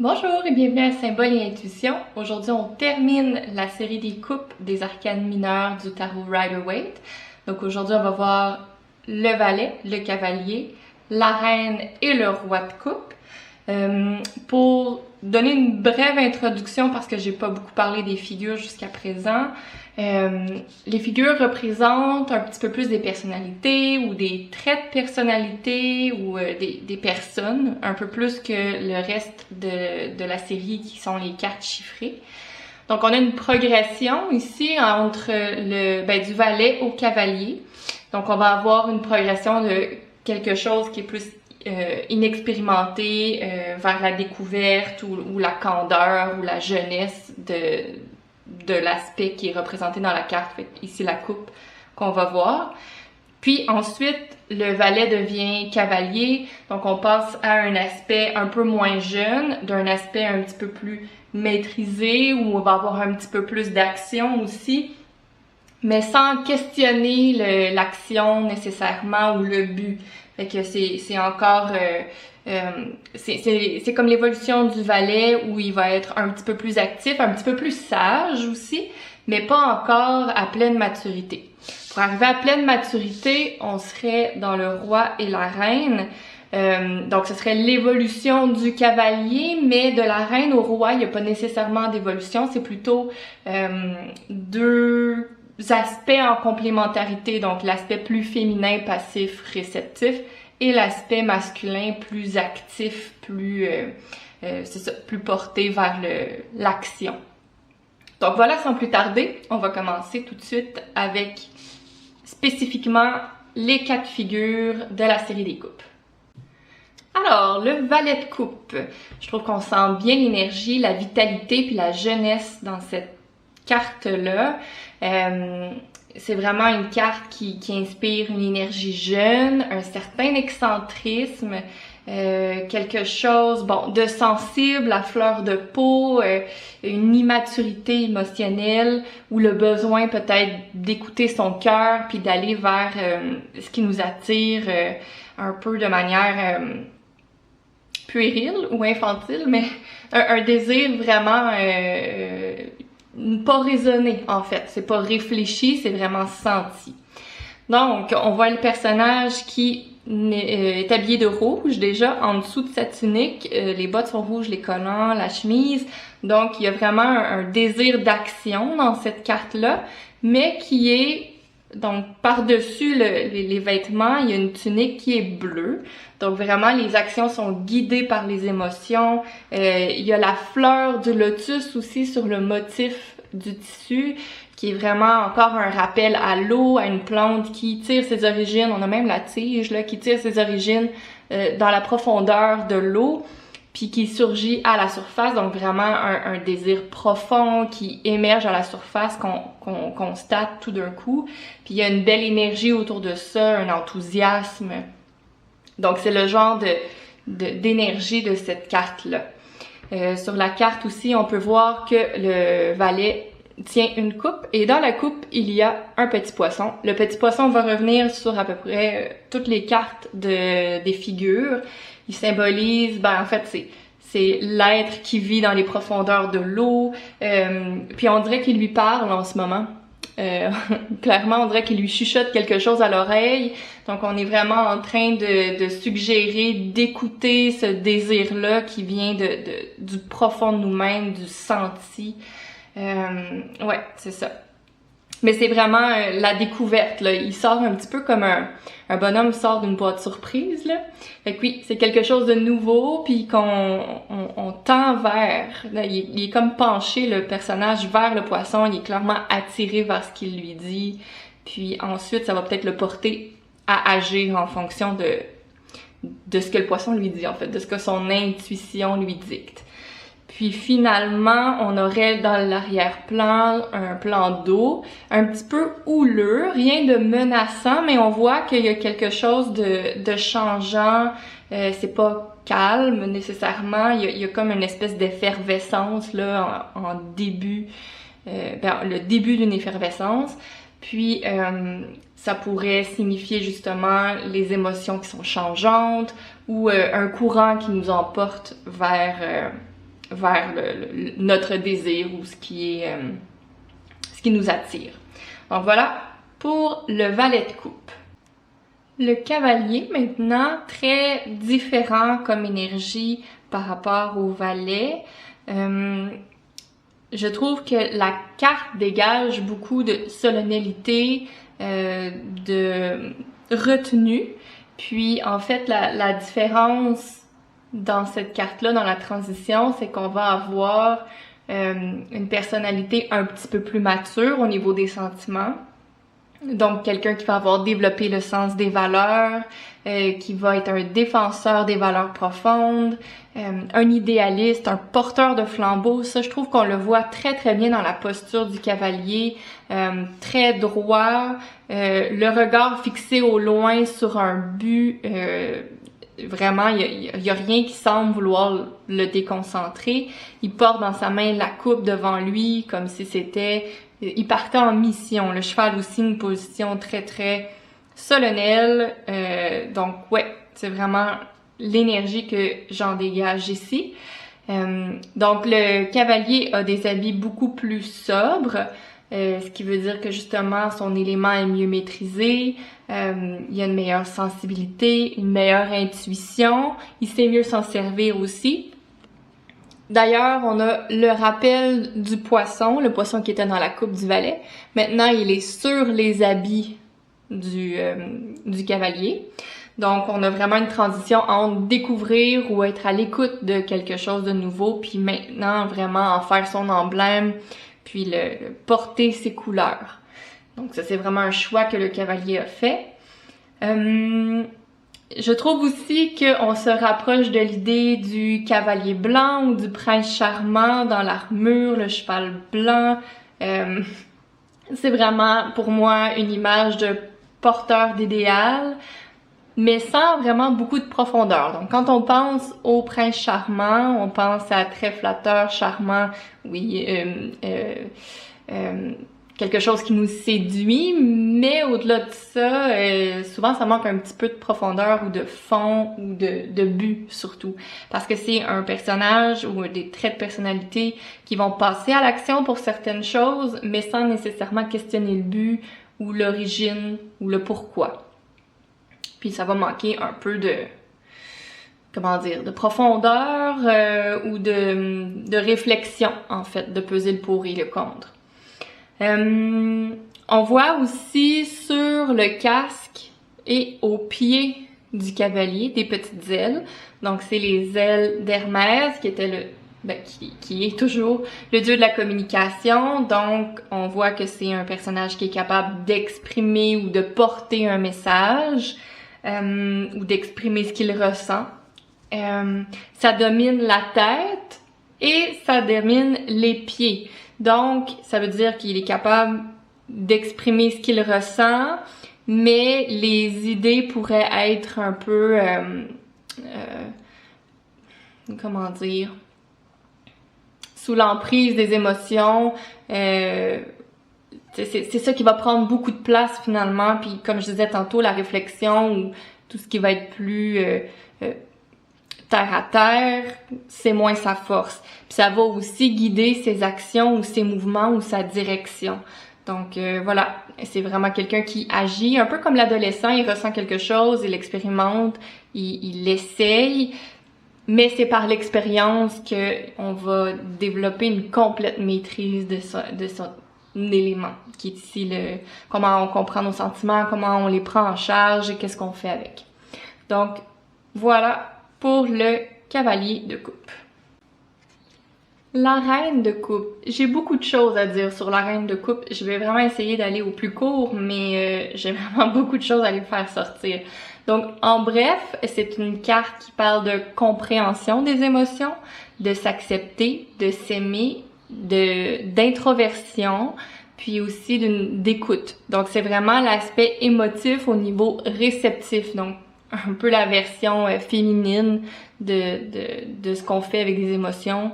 Bonjour et bienvenue à Symbole et Intuition. Aujourd'hui, on termine la série des coupes des arcanes mineurs du tarot Rider-Waite. Donc aujourd'hui, on va voir le valet, le cavalier, la reine et le roi de coupe. Pour donner une brève introduction, parce que j'ai pas beaucoup parlé des figures jusqu'à présent, les figures représentent un petit peu plus des personnalités ou des traits de personnalité ou des personnes, un peu plus que le reste de la série qui sont les cartes chiffrées. Donc on a une progression ici entre du valet au cavalier. Donc on va avoir une progression de quelque chose qui est plus inexpérimenté vers la découverte ou la candeur ou la jeunesse de l'aspect qui est représenté dans la carte, fait ici la coupe qu'on va voir. Puis ensuite, le valet devient cavalier, donc on passe à un aspect un peu moins jeune, d'un aspect un petit peu plus maîtrisé, où on va avoir un petit peu plus d'action aussi, mais sans questionner l'action nécessairement ou le but. Fait que c'est encore... c'est comme l'évolution du valet où il va être un petit peu plus actif, un petit peu plus sage aussi, mais pas encore à pleine maturité. Pour arriver à pleine maturité, on serait dans le roi et la reine. Donc ce serait l'évolution du cavalier, mais de la reine au roi, il n'y a pas nécessairement d'évolution, c'est plutôt deux aspects en complémentarité, donc l'aspect plus féminin, passif, réceptif, et l'aspect masculin plus actif, plus plus porté vers l'action. Donc voilà, sans plus tarder, on va commencer tout de suite avec spécifiquement les 4 figures de la série des coupes. Alors, le valet de coupe, je trouve qu'on sent bien l'énergie, la vitalité puis la jeunesse dans cette carte-là. C'est vraiment une carte qui inspire une énergie jeune, un certain excentrisme, quelque chose de sensible à fleur de peau, une immaturité émotionnelle ou le besoin peut-être d'écouter son cœur puis d'aller vers ce qui nous attire un peu de manière puérile ou infantile, mais un désir vraiment pas raisonné en fait, c'est pas réfléchi, c'est vraiment senti. Donc, on voit le personnage qui est habillé de rouge déjà, en dessous de sa tunique, les bottes sont rouges, les collants, la chemise, donc il y a vraiment un désir d'action dans cette carte-là, mais qui est, donc par-dessus les vêtements, il y a une tunique qui est bleue, donc vraiment les actions sont guidées par les émotions, il y a la fleur du lotus aussi sur le motif du tissu, qui est vraiment encore un rappel à l'eau, à une plante qui tire ses origines, on a même la tige là, qui tire ses origines dans la profondeur de l'eau, puis qui surgit à la surface, donc vraiment un désir profond qui émerge à la surface, qu'on constate tout d'un coup, puis il y a une belle énergie autour de ça, un enthousiasme, donc c'est le genre d'énergie de cette carte-là. Sur la carte aussi, on peut voir que le valet tient une coupe et dans la coupe, il y a un petit poisson. Le petit poisson va revenir sur à peu près toutes les cartes des figures. Il symbolise, en fait, c'est l'être qui vit dans les profondeurs de l'eau. Puis on dirait qu'il lui parle en ce moment. Clairement, on dirait qu'il lui chuchote quelque chose à l'oreille. Donc, on est vraiment en train de suggérer d'écouter ce désir-là qui vient du profond de nous-mêmes, du senti. Ouais, c'est ça. Mais c'est vraiment la découverte, là. Il sort un petit peu comme un bonhomme sort d'une boîte surprise, là. Fait que oui, c'est quelque chose de nouveau, puis on tend vers. Là, il est comme penché, le personnage, vers le poisson. Il est clairement attiré vers ce qu'il lui dit. Puis ensuite, ça va peut-être le porter à agir en fonction de ce que le poisson lui dit, en fait, de ce que son intuition lui dicte. Puis finalement, on aurait dans l'arrière-plan un plan d'eau, un petit peu houleux, rien de menaçant, mais on voit qu'il y a quelque chose de changeant, c'est pas calme nécessairement, il y a comme une espèce d'effervescence là en début, le début d'une effervescence, puis ça pourrait signifier justement les émotions qui sont changeantes ou un courant qui nous emporte vers vers notre désir ou ce qui nous attire. Donc voilà pour le valet de coupe. Le cavalier maintenant, très différent comme énergie par rapport au valet. Je trouve que la carte dégage beaucoup de solennalité, de retenue. Puis en fait, la différence dans cette carte-là, dans la transition, c'est qu'on va avoir une personnalité un petit peu plus mature au niveau des sentiments. Donc, quelqu'un qui va avoir développé le sens des valeurs, qui va être un défenseur des valeurs profondes, un idéaliste, un porteur de flambeau. Ça, je trouve qu'on le voit très, très bien dans la posture du cavalier, très droit, le regard fixé au loin sur un but. Vraiment, il y a rien qui semble vouloir le déconcentrer. Il porte dans sa main la coupe devant lui, comme si c'était... Il partait en mission. Le cheval aussi, une position très, très solennelle. Donc, ouais, c'est vraiment l'énergie que j'en dégage ici. Donc, le cavalier a des habits beaucoup plus sobres, ce qui veut dire que justement, son élément est mieux maîtrisé. Il y a une meilleure sensibilité, une meilleure intuition. Il sait mieux s'en servir aussi. D'ailleurs, on a le rappel du poisson, le poisson qui était dans la coupe du valet. Maintenant, il est sur les habits du cavalier. Donc, on a vraiment une transition entre découvrir ou être à l'écoute de quelque chose de nouveau, puis maintenant, vraiment en faire son emblème, puis le porter ses couleurs. Donc, ça, c'est vraiment un choix que le cavalier a fait. Je trouve aussi qu'on se rapproche de l'idée du cavalier blanc ou du prince charmant dans l'armure, le cheval blanc. C'est vraiment, pour moi, une image de porteur d'idéal, mais sans vraiment beaucoup de profondeur. Donc, quand on pense au prince charmant, on pense à très flatteur, charmant, oui, quelque chose qui nous séduit, mais au-delà de ça, souvent ça manque un petit peu de profondeur ou de fond ou de but surtout. Parce que c'est un personnage ou des traits de personnalité qui vont passer à l'action pour certaines choses, mais sans nécessairement questionner le but ou l'origine ou le pourquoi. Puis ça va manquer un peu de, comment dire, de profondeur ou de réflexion en fait, de peser le pour et le contre. On voit aussi sur le casque et au pied du cavalier des petites ailes. Donc c'est les ailes d'Hermès qui était qui est toujours le dieu de la communication. Donc on voit que c'est un personnage qui est capable d'exprimer ou de porter un message ou d'exprimer ce qu'il ressent. Ça domine la tête et ça domine les pieds. Donc, ça veut dire qu'il est capable d'exprimer ce qu'il ressent, mais les idées pourraient être un peu, comment dire, sous l'emprise des émotions. C'est ça qui va prendre beaucoup de place finalement. Puis, comme je disais tantôt, la réflexion ou tout ce qui va être plus terre à terre, c'est moins sa force. Puis ça va aussi guider ses actions ou ses mouvements ou sa direction. Donc voilà, c'est vraiment quelqu'un qui agit un peu comme l'adolescent, il ressent quelque chose, il expérimente, il l'essaye, mais c'est par l'expérience que on va développer une complète maîtrise de son élément, qui est ici comment on comprend nos sentiments, comment on les prend en charge et qu'est-ce qu'on fait avec. Donc voilà pour le cavalier de coupe. La reine de coupe. J'ai beaucoup de choses à dire sur la reine de coupe. Je vais vraiment essayer d'aller au plus court, mais j'ai vraiment beaucoup de choses à les faire sortir. Donc, en bref, c'est une carte qui parle de compréhension des émotions, de s'accepter, de s'aimer, d'introversion, puis aussi d'écoute. Donc, c'est vraiment l'aspect émotif au niveau réceptif. Donc, un peu la version féminine de ce qu'on fait avec des émotions.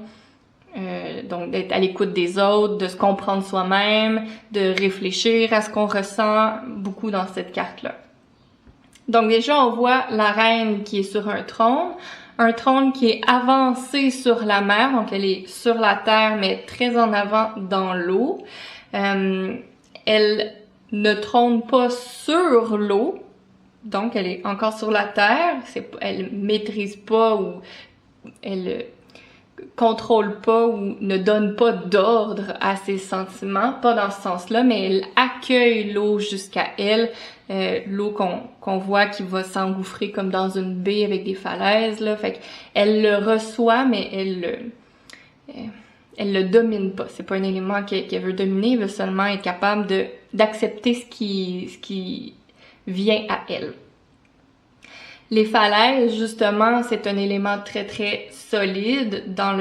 Donc d'être à l'écoute des autres, de se comprendre soi-même, de réfléchir à ce qu'on ressent, beaucoup dans cette carte-là. Donc déjà, on voit la reine qui est sur un trône, un trône qui est avancé sur la mer, donc elle est sur la terre mais très en avant dans l'eau. Elle ne trône pas sur l'eau, donc elle est encore sur la terre. Elle maîtrise pas ou elle contrôle pas ou ne donne pas d'ordre à ses sentiments, pas dans ce sens-là, mais elle accueille l'eau jusqu'à elle, l'eau qu'on voit qui va s'engouffrer comme dans une baie avec des falaises, là, fait qu'elle le reçoit, mais elle le domine pas. C'est pas un élément qu'elle veut dominer, elle veut seulement être capable d'accepter ce qui vient à elle. Les falaises, justement, c'est un élément très très solide dans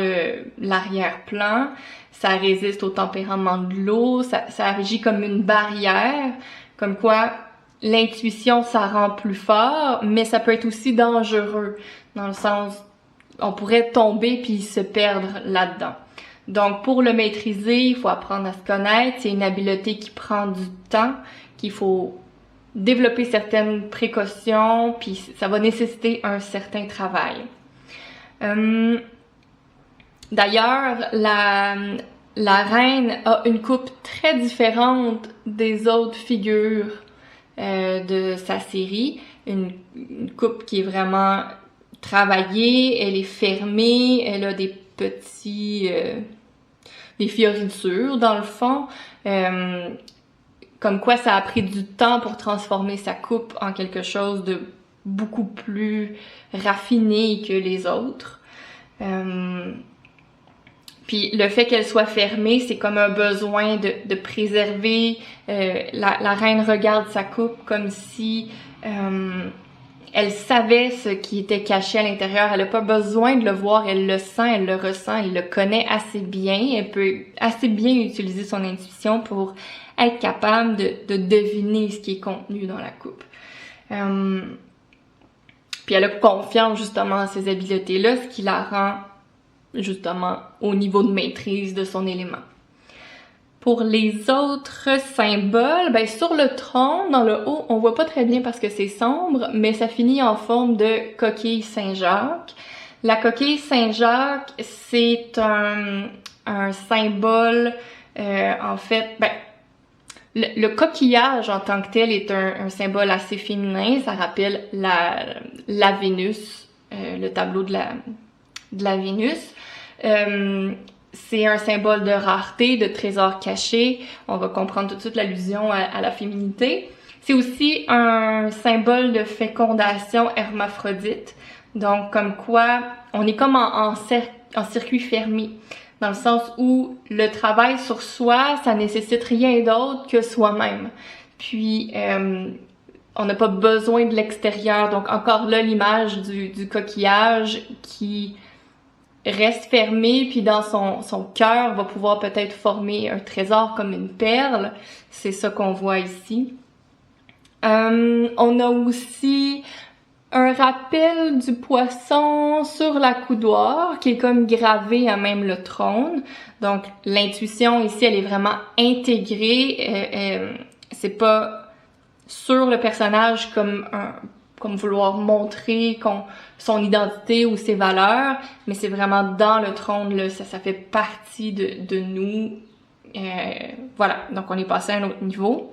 l'arrière-plan. Ça résiste au tempérament de l'eau, ça agit comme une barrière, comme quoi l'intuition, ça rend plus fort, mais ça peut être aussi dangereux, dans le sens, on pourrait tomber puis se perdre là-dedans. Donc, pour le maîtriser, il faut apprendre à se connaître. C'est une habileté qui prend du temps, qu'il faut développer certaines précautions, puis ça va nécessiter un certain travail. D'ailleurs, la reine a une coupe très différente des autres figures de sa série. Une coupe qui est vraiment travaillée, elle est fermée, elle a des fioritures dans le fond. Comme quoi ça a pris du temps pour transformer sa coupe en quelque chose de beaucoup plus raffiné que les autres. Puis le fait qu'elle soit fermée, c'est comme un besoin de préserver. La reine regarde sa coupe comme si elle savait ce qui était caché à l'intérieur. Elle n'a pas besoin de le voir, elle le sent, elle le ressent, elle le connaît assez bien. Elle peut assez bien utiliser son intuition pour être capable de deviner ce qui est contenu dans la coupe. Puis elle a confiance justement en ces habiletés-là, ce qui la rend justement au niveau de maîtrise de son élément. Pour les autres symboles, ben sur le trône, dans le haut, on voit pas très bien parce que c'est sombre, mais ça finit en forme de coquille Saint-Jacques. La coquille Saint-Jacques, c'est un symbole, en fait, ben, le coquillage en tant que tel est un symbole assez féminin. Ça rappelle la Vénus, le tableau de la Vénus. C'est un symbole de rareté, de trésor caché. On va comprendre tout de suite l'allusion à la féminité. C'est aussi un symbole de fécondation hermaphrodite. Donc, comme quoi, on est comme en circuit fermé. Dans le sens où le travail sur soi, ça nécessite rien d'autre que soi-même. Puis, on n'a pas besoin de l'extérieur. Donc, encore là, l'image du coquillage qui reste fermé, puis dans son cœur va pouvoir peut-être former un trésor comme une perle. C'est ça qu'on voit ici. On a aussi un rappel du poisson sur la coudoir qui est comme gravé à même le trône. Donc l'intuition ici, elle est vraiment intégrée. C'est pas sur le personnage comme vouloir montrer son identité ou ses valeurs, mais c'est vraiment dans le trône, là, ça fait partie de nous. Voilà, donc on est passé à un autre niveau.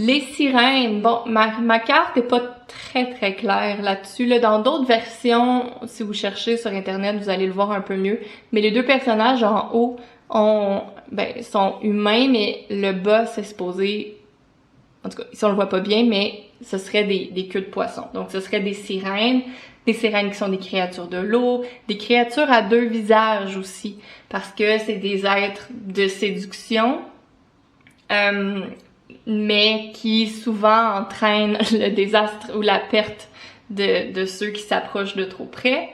Les sirènes, bon, ma carte est pas très très claire là-dessus. Là, dans d'autres versions, si vous cherchez sur internet, vous allez le voir un peu mieux. Mais les deux personnages en haut sont humains, mais le bas c'est supposé, en tout cas, ici on le voit pas bien, mais ce serait des queues de poisson. Donc ce serait des sirènes qui sont des créatures de l'eau, des créatures à deux visages aussi, parce que c'est des êtres de séduction. Mais qui souvent entraîne le désastre ou la perte de ceux qui s'approchent de trop près.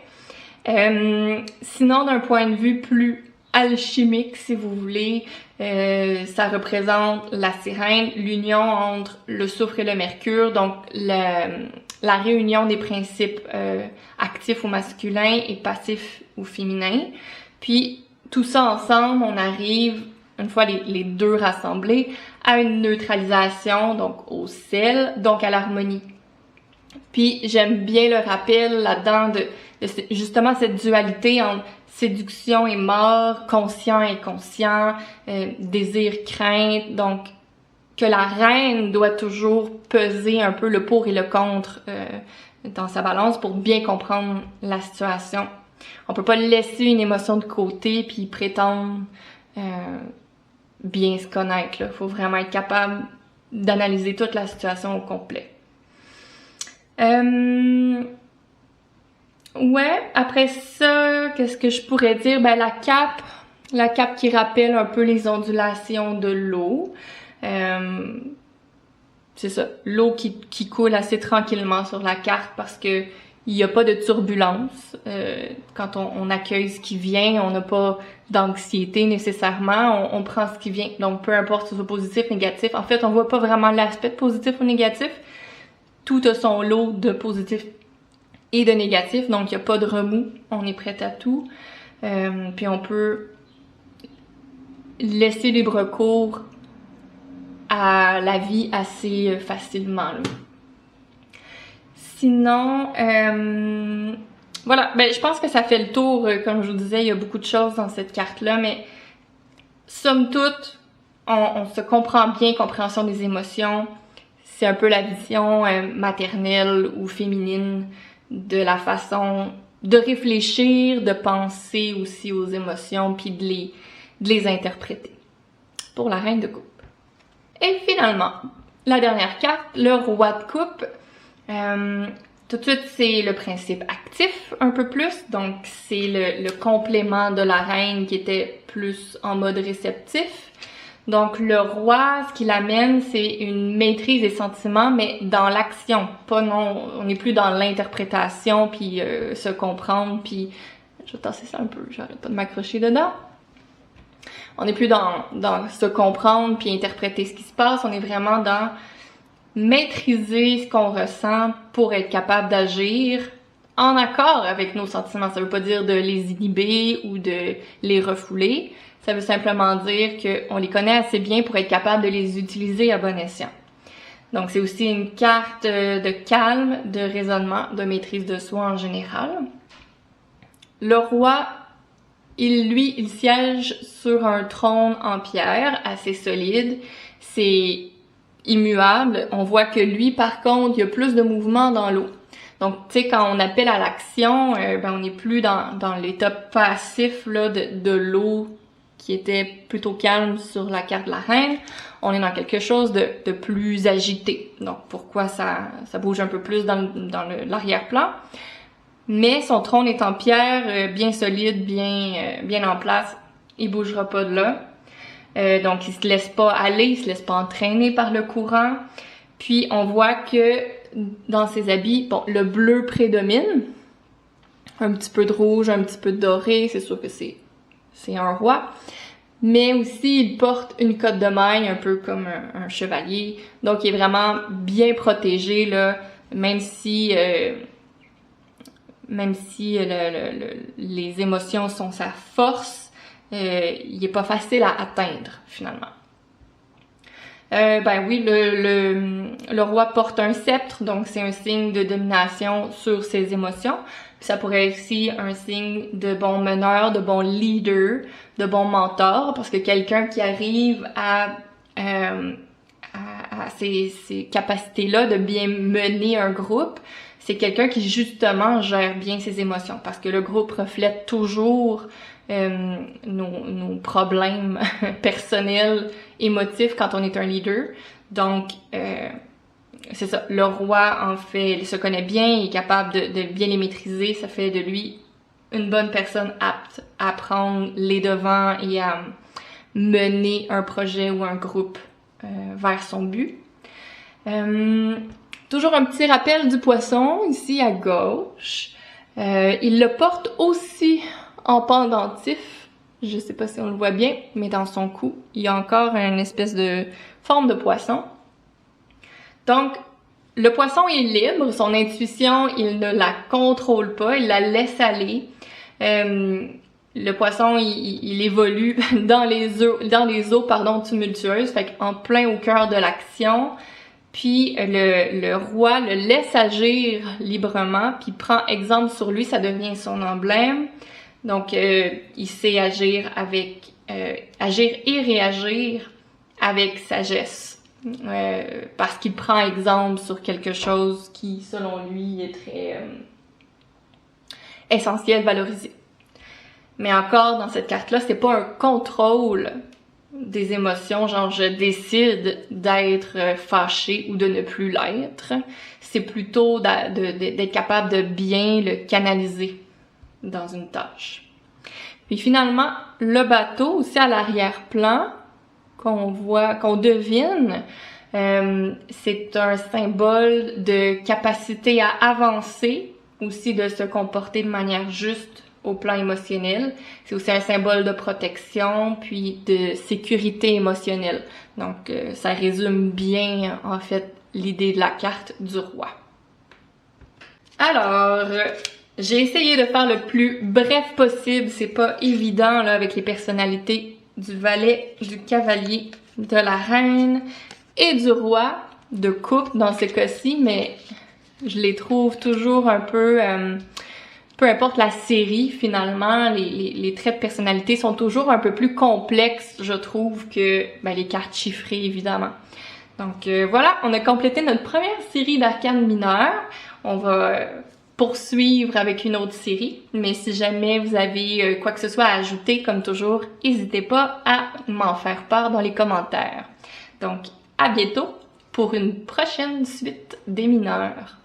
Sinon, d'un point de vue plus alchimique, si vous voulez, ça représente la sirène, l'union entre le soufre et le mercure, donc la réunion des principes actifs ou masculins et passifs ou féminins. Puis, tout ça ensemble, on arrive, une fois les deux rassemblés, à une neutralisation, donc au sel, donc à l'harmonie. Puis j'aime bien le rappel là-dedans de justement cette dualité entre séduction et mort, conscient et inconscient, désir, crainte. Donc que la reine doit toujours peser un peu le pour et le contre dans sa balance pour bien comprendre la situation. On peut pas laisser une émotion de côté puis prétendre bien se connaître. Il faut vraiment être capable d'analyser toute la situation au complet. Ouais, après ça, qu'est-ce que je pourrais dire? Ben la cape qui rappelle un peu les ondulations de l'eau. C'est ça, l'eau qui coule assez tranquillement sur la carte parce que il n'y a pas de turbulence. Quand on accueille ce qui vient, on n'a pas d'anxiété nécessairement, on prend ce qui vient. Donc peu importe si c'est positif, négatif. En fait, on voit pas vraiment l'aspect positif ou négatif. Tout a son lot de positif et de négatif, donc il n'y a pas de remous. On est prêt à tout. Puis on peut laisser libre cours à la vie assez facilement, là. Sinon, voilà, ben je pense que ça fait le tour. Comme je vous disais, il y a beaucoup de choses dans cette carte-là, mais somme toute, on se comprend bien, compréhension des émotions. C'est un peu la vision maternelle ou féminine de la façon de réfléchir, de penser aussi aux émotions, puis de les interpréter. Pour la reine de coupe. Et finalement, la dernière carte, le roi de coupe. Tout de suite, c'est le principe actif un peu plus, donc c'est le complément de la reine qui était plus en mode réceptif. Donc le roi, ce qui l'amène, c'est une maîtrise des sentiments, mais dans l'action, pas non, on n'est plus dans l'interprétation, puis se comprendre, puis je vais tasser ça un peu, j'arrête pas de m'accrocher dedans. On n'est plus dans se comprendre puis interpréter ce qui se passe, on est vraiment dans maîtriser ce qu'on ressent pour être capable d'agir en accord avec nos sentiments. Ça veut pas dire de les inhiber ou de les refouler. Ça veut simplement dire qu'on les connaît assez bien pour être capable de les utiliser à bon escient. Donc c'est aussi une carte de calme, de raisonnement, de maîtrise de soi en général. Le roi, il siège sur un trône en pierre assez solide. C'est immuable. On voit que lui, par contre, il y a plus de mouvement dans l'eau. Donc, tu sais, quand on appelle à l'action, on n'est plus dans l'état passif là, de l'eau qui était plutôt calme sur la carte de la reine. On est dans quelque chose de plus agité. Donc, pourquoi ça bouge un peu plus dans l'arrière-plan? Mais son trône est en pierre, bien solide, bien en place. Il bougera pas de là. Donc, il se laisse pas aller, il se laisse pas entraîner par le courant. Puis, on voit que dans ses habits, bon, le bleu prédomine. Un petit peu de rouge, un petit peu de doré, c'est sûr que c'est un roi. Mais aussi, il porte une cotte de maille, un peu comme un chevalier. Donc, il est vraiment bien protégé, là, même si les émotions sont sa force, il est pas facile à atteindre, finalement. Oui, le roi porte un sceptre, donc c'est un signe de domination sur ses émotions. Puis ça pourrait être aussi un signe de bon meneur, de bon leader, de bon mentor, parce que quelqu'un qui arrive à ces capacités-là de bien mener un groupe, c'est quelqu'un qui justement gère bien ses émotions, parce que le groupe reflète toujours nos problèmes personnels, émotifs quand on est un leader. Donc, c'est ça, le roi, en fait, il se connaît bien, il est capable de bien les maîtriser, ça fait de lui une bonne personne apte à prendre les devants et à mener un projet ou un groupe vers son but. Toujours un petit rappel du poisson, ici à gauche. Il le porte aussi en pendentif. Je sais pas si on le voit bien, mais dans son cou, il y a encore une espèce de forme de poisson. Donc, le poisson est libre, son intuition, il ne la contrôle pas, il la laisse aller. Le poisson, il évolue dans les eaux tumultueuses, fait qu'en plein au cœur de l'action. Puis le roi le laisse agir librement, puis prend exemple sur lui, ça devient son emblème. Donc il sait agir et réagir avec sagesse, parce qu'il prend exemple sur quelque chose qui, selon lui, est très essentiel, valorisé. Mais encore, dans cette carte-là, c'est pas un contrôle des émotions, genre je décide d'être fâché ou de ne plus l'être. C'est plutôt d'être capable de bien le canaliser dans une tâche. Puis finalement, le bateau, aussi à l'arrière-plan, qu'on devine, c'est un symbole de capacité à avancer, aussi de se comporter de manière juste au plan émotionnel. C'est aussi un symbole de protection, puis de sécurité émotionnelle. Donc, ça résume bien, en fait, l'idée de la carte du roi. Alors, j'ai essayé de faire le plus bref possible. C'est pas évident, là, avec les personnalités du valet, du cavalier, de la reine et du roi, de coupe dans ce cas-ci, mais je les trouve toujours un peu... peu importe la série, finalement, les traits de personnalité sont toujours un peu plus complexes, je trouve, que les cartes chiffrées, évidemment. Donc voilà, on a complété notre première série d'arcanes mineures. On va poursuivre avec une autre série, mais si jamais vous avez quoi que ce soit à ajouter, comme toujours, n'hésitez pas à m'en faire part dans les commentaires. Donc, à bientôt pour une prochaine suite des mineurs.